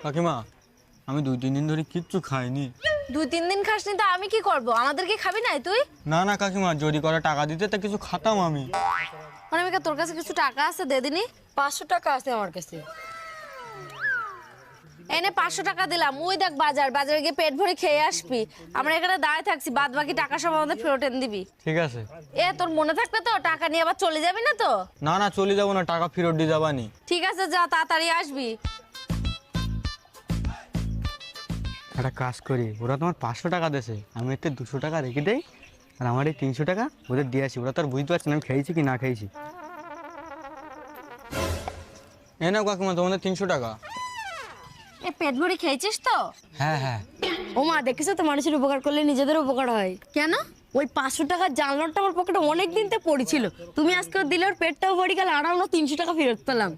কাকিমা আমি 2-3 দিন ধরে কিচ্ছু খাইনি। 2-3 দিন খাসনি তো আমি কি করব? আমাদেরকে খাবি নাই তুই? না না কাকিমা, যদি করে টাকা দিতে তা কিছু খাতাম আমি। অনামিকা তোর কাছে কিছু টাকা আছে দে দিনি। 500 টাকা আছে আমার কাছে। এনে 500 টাকা দিলাম, ওই দেখ বাজারে গিয়ে পেট ভরে খেয়ে আসবি। আমরা এখানে দাঁড়ায় থাকছি, বাদ বাকি টাকা সব আমাদের ফেরত এনে দিবি। ঠিক আছে। তোর মনে থাকবে তো? টাকা নিয়ে আবার চলে যাবি না তো? না না চলে যাবো না, টাকা ফেরত দিয়ে যাবানি। ঠিক আছে যা, তাড়াতাড়ি আসবি। একটা কাজ করি, ওরা তোমার 500 টাকা দেছে, আমি এতে 200 টাকা রেখে দেই, আর আমার এই 300 টাকা ওদের দিয়ে আসি। ওরা তো আর বুঝতে পারছে না আমি খেয়েছি কি না খেয়েছি। এ নাও কাকিমা তোমাদের 300 টাকা। পেট ভরে খেয়েছিস তো? হ্যাঁ হ্যাঁ। ও মা, দেখেছো তো, মানুষের উপকার করলে নিজেদের উপকার হয়। কেন? ওই 500 টাকার জাল নোটটা আমার পকেটে অনেক দিন থেকে পড়েছিল, তুমি আজকে দিলে ওর পেটটাও ভরে গেল আর আমরা 300 টাকা ফেরত পেলাম।